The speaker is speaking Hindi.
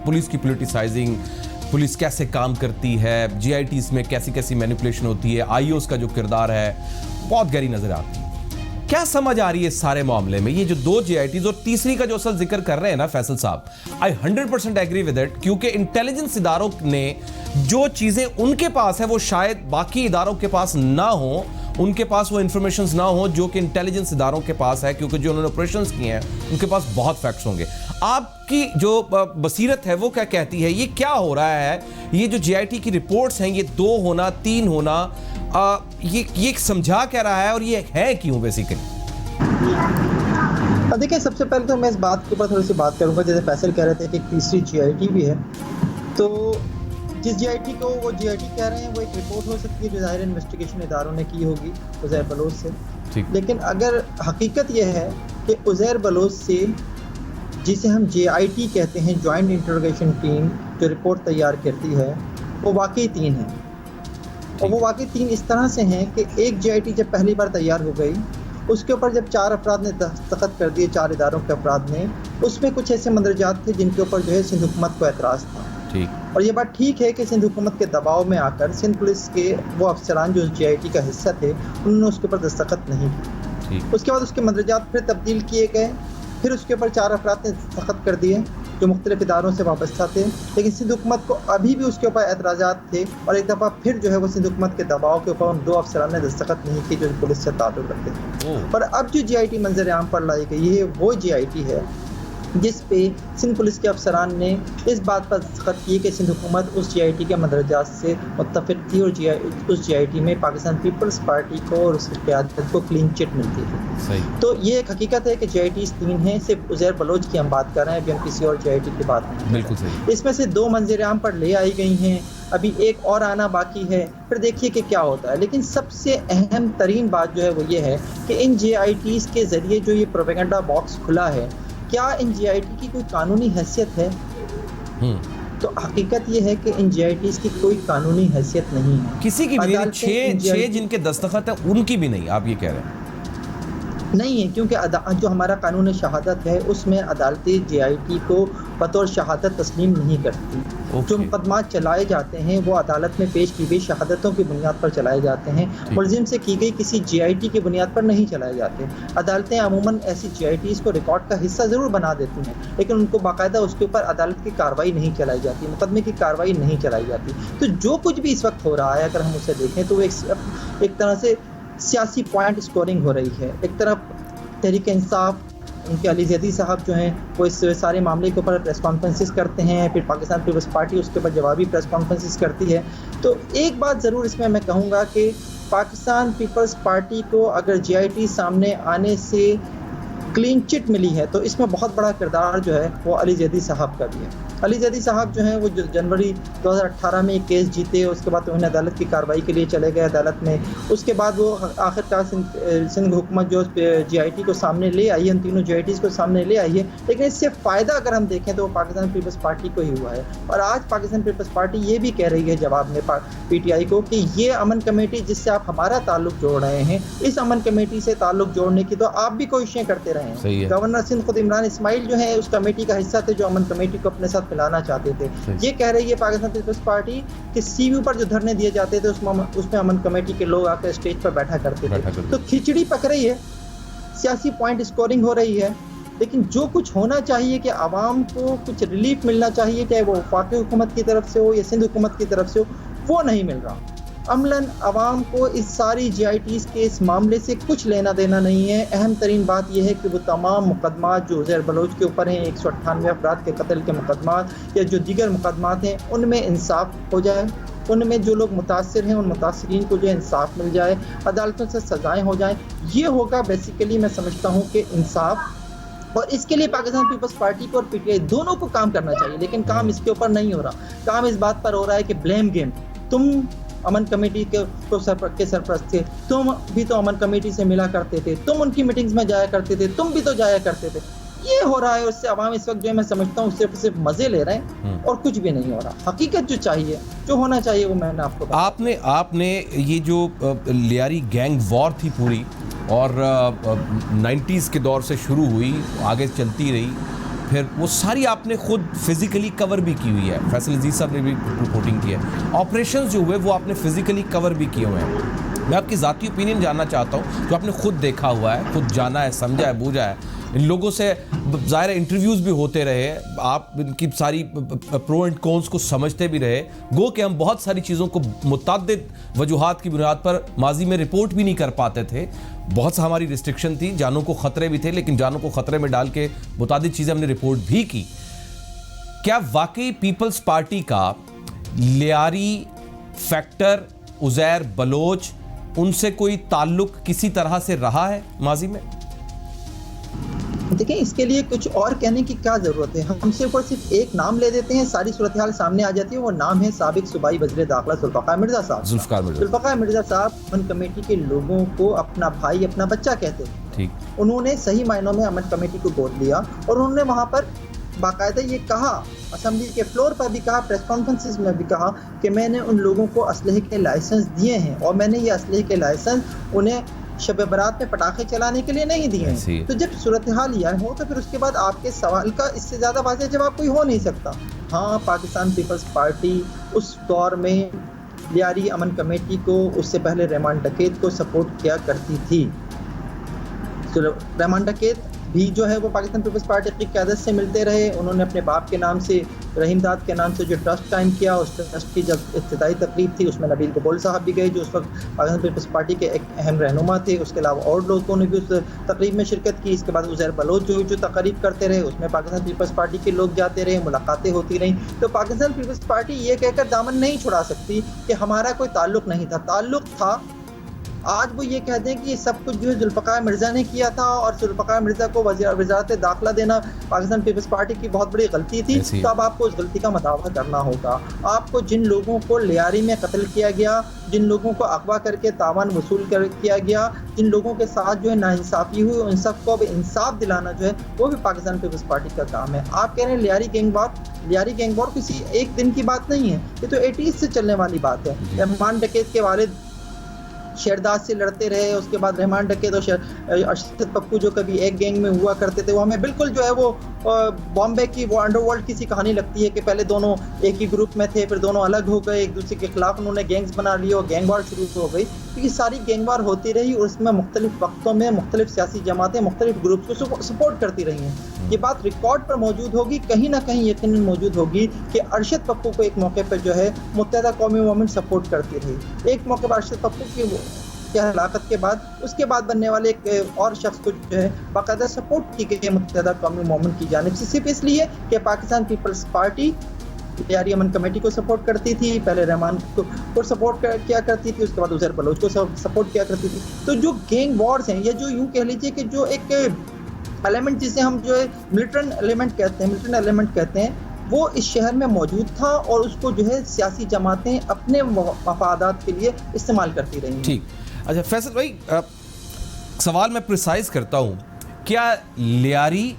पुलिस की पोलिटिसाइजिंग, पुलिस कैसे काम करती है, जीआईटीज में कैसी कैसी मैनिपुलेशन होती है, आईओस का जो किरदार है बहुत गहरी नजर आती है। क्या समझ आ रही है इस सारे मामले में? ये जो 2 जीआईटीज और तीसरी का जो असल जिक्र कर रहे हैं ना फैसल साहब, आई 100% एग्री विद इट, क्योंकि इंटेलिजेंस इदारों ने जो चीजें उनके पास है वो शायद बाकी इदारों के पास ना हो, उनके पास वो इंफॉर्मेशंस ना हो जो कि इंटेलिजेंस इदारों के पास है, क्योंकि जो उन्होंने ऑपरेशंस किए हैं उनके पास बहुत फैक्ट्स होंगे। आपकी जो बसीरत है वो क्या कहती है? ये क्या हो रहा है? ये जो जीआईटी की रिपोर्ट्स हैं, ये 2 होना, 3 होना, ये समझा क्या रहा है और ये है क्यों बेसिकली? देखिए, सबसे पहले तो मैं इस बात के ऊपर थोड़ी सी बात करूंगा। जैसे फैसल कह रहे थे कि एक तीसरी जीआईटी भी है, तो जिस जीआईटी को वो जीआईटी कह रहे हैं वो एक रिपोर्ट हो सकती है जो ज़ाहिर इन्वेस्टिगेशन इदारों ने की होगी उज़ैर बलोच से। लेकिन अगर हकीकत यह है कि उज़ैर बलोच से, जिसे हम जीआईटी कहते हैं, जॉइंट इंटरोगेशन टीम, जो रिपोर्ट तैयार करती है, वो वाकई 3 है। और वो वाकई 3 इस तरह से हैं कि एक जीआईटी जब पहली बार तैयार हो गई, उसके ऊपर जब 4 अफराद ने दस्तखत कर दिए, 4 इदारों के अफराद ने, उसमें कुछ ऐसे मंदरजात थे जिनके ऊपर जो है सिंध हुकूमत को एतराज़ था। और ये बात ठीक है कि सिंध हुकूमत के दबाव में आकर सिंध पुलिस के वो अफसरान जो जीआईटी का हिस्सा थे, उन्होंने उसके ऊपर दस्तखत नहीं की। उसके बाद उसके मंदरजात फिर तब्दील किए गए, फिर उसके ऊपर 4 अफराद ने दस्तखत कर दिए जो मुख्तलिफ इदारों से वाबस्ता थे, लेकिन सिंध हुकूमत को अभी भी उसके ऊपर एतराज़ात थे। और एक दफ़ा फिर जो है वो सिंध हुकूमत के दबाव के ऊपर उन 2 अफसरान ने दस्तखत नहीं की जो पुलिस से ताल्लुक़ रखते थे। पर अब जो जीआईटी मंजर आम पर लाई गई है, वो जीआईटी है जिस पे सिंध पुलिस के अफसरान ने इस बात पर दस्तखत किए कि सिंध हुकूमत उस जीआईटी के मंदरजात से मुत्तफ़िक़ थी और उस जीआईटी में पाकिस्तान पीपल्स पार्टी को और उसकी क़यादत को क्लीन चिट मिलती थी। तो ये एक हकीकत है कि जीआईटीज़ 3 हैं। सिर्फ उज़ैर बलोच की हम बात कर रहे हैं, अभी हम किसी और जीआईटी की बात नहीं। बिल्कुल सही। इसमें से 2 मंजर आम पर ले आई गई हैं, अभी एक और आना बाकी है, फिर देखिए कि क्या होता है। लेकिन सबसे अहम तरीन बात जो है वो ये है कि इन जीआईटीज़ के ज़रिए जो ये प्रोपेगेंडा बॉक्स खुला है, क्या इन जीआईटी की कोई कानूनी हैसियत है? तो हकीकत ये है कि इन जीआईटीज़ की कोई कानूनी हैसियत नहीं है, किसी की भी नहीं। 6 जिनके दस्तखत है उनकी भी नहीं, आप ये कह रहे हैं? नहीं है, क्योंकि जो हमारा कानून शहादत है उसमें अदालतें जीआईटी को बतौर शहादत तस्लीम नहीं करती। जो मुकदमा चलाए जाते हैं वो अदालत में पेश की गई शहादतों की बुनियाद पर चलाए जाते हैं, मुलजिम से की गई किसी जीआईटी की बुनियाद पर नहीं चलाए जाते। अदालतें अमूमन ऐसी जीआईटीज़ को रिकॉर्ड का हिस्सा ज़रूर बना देती हैं, लेकिन उनको बाकायदा उसके ऊपर अदालत की कार्रवाई नहीं चलाई जाती, मुकदमे की कार्रवाई नहीं चलाई जाती। तो जो कुछ भी इस वक्त हो रहा है, अगर हम उसे देखें तो वो एक तरह से सियासी पॉइंट स्कोरिंग हो रही है। एक तरफ तहरीक इंसाफ, उनके अली ज़ैदी साहब जो हैं वो इस सारे मामले के ऊपर प्रेस कॉन्फ्रेंसेस करते हैं, फिर पाकिस्तान पीपल्स पार्टी उसके ऊपर जवाबी प्रेस कॉन्फ्रेंसेस करती है। तो एक बात ज़रूर इसमें मैं कहूँगा कि पाकिस्तान पीपल्स पार्टी को अगर जीआईटी सामने आने से क्लीन चिट मिली है तो इसमें बहुत बड़ा किरदार जो है वो अली ज़ैदी साहब का भी है। अली ज़ैदी साहब जो हैं वो जनवरी 2018 में एक केस जीते, उसके बाद उन्हें अदालत की कार्रवाई के लिए चले गए अदालत में। उसके बाद वो आखिरकार सिंध हुकूमत जो जीआईटी को सामने ले आई है, उन तीनों जीआईटीज़ को सामने ले आई है, लेकिन इससे फ़ायदा अगर हम देखें तो वो पाकिस्तान पीपल्स पार्टी को ही हुआ है। और आज पाकिस्तान पीपल्स पार्टी ये भी कह रही है जवाब में पीटीआई को कि ये अमन कमेटी जिससे आप हमारा ताल्लुक जोड़ रहे हैं, इस अमन कमेटी से ताल्लुक जोड़ने की तो आप भी कोशिशें करते रहे हैं। गवर्नर सिंध खुद इमरान इस्माइल जो है उस कमेटी का हिस्सा थे जो अमन कमेटी को अपने साथ मिलाना चाहते थे। ये कह रही है पाकिस्तान पीपल्स पार्टी कि सीयू पर जो धरने दिए जाते थे उसमें अमन कमेटी के लोग आकर स्टेज पर बैठा करते थे। तो खिचड़ी पक रही है, सियासी पॉइंट स्कोरिंग हो रही है, लेकिन जो कुछ होना चाहिए कि आवाम को कुछ रिलीफ मिलना चाहिए, चाहे वो वफाकी हुकूमत की तरफ से हो या सिंध हुकूमत की तरफ से हो, वो नहीं मिल रहा। अमलन आवाम को इस सारी जीआईटीज़ के इस मामले से कुछ लेना देना नहीं है। अहम तरीन बात यह है कि वो तमाम मुकदमात जो उज़ैर बलोच के ऊपर हैं, 198 अफराद के कत्ल के मुकदमात या जो दीगर मुकदमात हैं, उनमें इंसाफ हो जाए, उनमें जो लोग मुतासिर हैं उन मुतासिरीन को जो इंसाफ मिल जाए, अदालतों से सजाएँ हो जाएँ। ये होगा बेसिकली मैं समझता हूँ कि इंसाफ। और इसके लिए पाकिस्तान पीपल्स पार्टी को और पीटीआई दोनों को काम करना चाहिए, लेकिन काम इसके ऊपर नहीं हो रहा। काम इस बात पर हो रहा है कि ब्लेम गेम, तुम अमन कमेटी के सरपरस्त थे, तुम भी तो अमन कमेटी से मिला करते थे, तुम उनकी मीटिंग्स में जाया करते थे, तुम भी तो जाया करते थे। ये हो रहा है, उससे आवाम इस वक्त जो है मैं समझता हूँ सिर्फ मजे ले रहे हैं और कुछ भी नहीं हो रहा। हकीकत जो चाहिए, जो होना चाहिए वो मैंने आपको आपने ये जो लियारी गैंग वॉर थी पूरी और 90s के दौर से शुरू हुई, आगे चलती रही, फिर वो सारी आपने खुद फिजिकली कवर भी की हुई है, फैसल अजीज साहब ने भी रिपोर्टिंग की है। ऑपरेशंस जो हुए वो आपने फिजिकली कवर भी किए हुए हैं। मैं आपकी ज़ाती ओपिनियन जानना चाहता हूँ, जो आपने खुद देखा हुआ है, खुद जाना है, समझा है, बूझा है, इन लोगों से ज़ाहिर इंटरव्यूज़ भी होते रहे, आप इनकी सारी प्रो एंड कॉन्स को समझते भी रहे, गो कि हम बहुत सारी चीज़ों को मुतअद्दिद वजूहात की बुनियाद पर माजी में रिपोर्ट भी नहीं कर पाते थे। बहुत सा हमारी रिस्ट्रिक्शन थी, जानों को ख़तरे भी थे, लेकिन जानों को ख़तरे में डाल के मुतअद्दिद चीज़ें हमने रिपोर्ट भी की। क्या वाकई पीपल्स पार्टी का लियारी फैक्टर, उज़ैर बलोच, उनसे कोई ताल्लुक किसी तरह से रहा है माजी में? देखिए, इसके लिए कुछ और कहने की क्या ज़रूरत है। हम सिर्फ और सिर्फ एक नाम ले देते हैं, सारी सूरत हाल सामने आ जाती है। वो नाम है साबिक सूबाई वज़ीर दाखिला जुल्फ़िकार मिर्ज़ा साहब। जुल्फ़िकार मिर्ज़ा साहब अमन कमेटी के लोगों को अपना भाई, अपना बच्चा कहते हैं। ठीक। उन्होंने सही मायनों में अमन कमेटी को गोद लिया और उन्होंने वहाँ पर बाकायदा ये कहा, असेंबली के फ्लोर पर भी कहा, प्रेस कॉन्फ्रेंसेस में भी कहा कि मैंने उन लोगों को असलहे के लाइसेंस दिए हैं और मैंने ये असलहे के लाइसेंस उन्हें शब बरात में पटाखे चलाने के लिए नहीं दिए हैं। तो जब सूरत हाल यह हो तो फिर उसके बाद आपके सवाल का इससे ज़्यादा वाज़ेह जवाब कोई हो नहीं सकता। हाँ, पाकिस्तान पीपल्स पार्टी उस दौर में लियारी अमन कमेटी को, उससे पहले रहमान डकैत को सपोर्ट किया करती थी। तो रहमान डकैत भी जो है वो पाकिस्तान पीपल्स पार्टी की क़यादत से मिलते रहे। उन्होंने अपने बाप के नाम से, रहीम दाद के नाम से जो ट्रस्ट कायम किया, उस ट्रस्ट की जब इब्तिदाई तकरीब थी उसमें नबील कबूल साहब भी गए, जो उस वक्त पाकिस्तान पीपल्स पार्टी के एक अहम रहनुमा थे। उसके अलावा और लोगों ने भी उस तकरीब में शिरकत की। इसके बाद उज़ैर बलोच जो तकरीब करते रहे, उसमें पाकिस्तान पीपल्स पार्टी के लोग जाते रहे, मुलाकातें होती रहीं। तो पाकिस्तान पीपल्स पार्टी ये कहकर दामन नहीं छुड़ा सकती कि हमारा कोई ताल्लुक़ नहीं था। ताल्लुक़ था। आज वो ये कह दें कि ये सब कुछ जो है जुल्फ़िकार मिर्ज़ा ने किया था और जुल्फ़िकार मिर्ज़ा को वज़ारत दाखिला देना पाकिस्तान पीपल्स पार्टी की बहुत बड़ी गलती थी। तो अब आपको उस गलती का मदावा करना होगा। आपको जिन लोगों को लियारी में कत्ल किया गया, जिन लोगों को अगवा करके तावान वसूल किया गया, जिन लोगों के साथ जो है नाइंसाफ़ी हुई, उन सबको अब इंसाफ दिलाना जो है वो भी पाकिस्तान पीपल्स पार्टी का काम है। आप कह रहे हैं लियारी गैंग वॉर किसी एक दिन की बात नहीं है, ये तो 80s से चलने वाली बात है। रहमान डकैत के वालिद शेरदास से लड़ते रहे, उसके बाद रहमान डकैत और अरशद पप्पू जो कभी एक गैंग में हुआ करते थे, वो हमें बिल्कुल जो है वो बॉम्बे की वो अंडरवर्ल्ड की सी कहानी लगती है कि पहले दोनों एक ही ग्रुप में थे, फिर दोनों अलग हो गए, एक दूसरे के खिलाफ उन्होंने गैंग्स बना लिए और गैंग वार शुरू हो गई। तो ये सारी गैंग वार होती रही और उसमें मुख्तलिफ वक्तों में मुख्तलिफ सियासी जमातें मुख्तलिफ ग्रुप्स को सपोर्ट करती रही हैं। ये बात रिकॉर्ड पर मौजूद होगी, कहीं ना कहीं यकीनन मौजूद होगी कि अरशद पप्पू को एक मौके पर जो है मुत्तहदा कौमी मूवमेंट सपोर्ट करती रही। एक मौके पर अरशद पप्पू की हलाकत के बाद उसके बाद बनने वाले एक और शख्स को जो है बाकायदा सपोर्ट की गई मुत्तहदा कौमी मूवमेंट की जानिब से, सिर्फ इसलिए कि पाकिस्तान पीपल्स पार्टी लियारी अमन कमेटी को सपोर्ट करती थी। पहले रहमान को सपोर्ट किया करती थी, उसके बाद उज़ैर बलोच को सपोर्ट किया करती थी। तो जो गैंग वॉर्स हैं, या जो यूँ कह लीजिए कि जो एक एलिमेंट जिसे हम जो है मिलिटेंट एलिमेंट कहते हैं, वो इस शहर में मौजूद था और उसको जो है सियासी जमातें अपने मफादात के लिए इस्तेमाल करती रही। ठीक। अच्छा फैसल भाई, सवाल मैं प्रिसाइज करता हूँ, क्या लियारी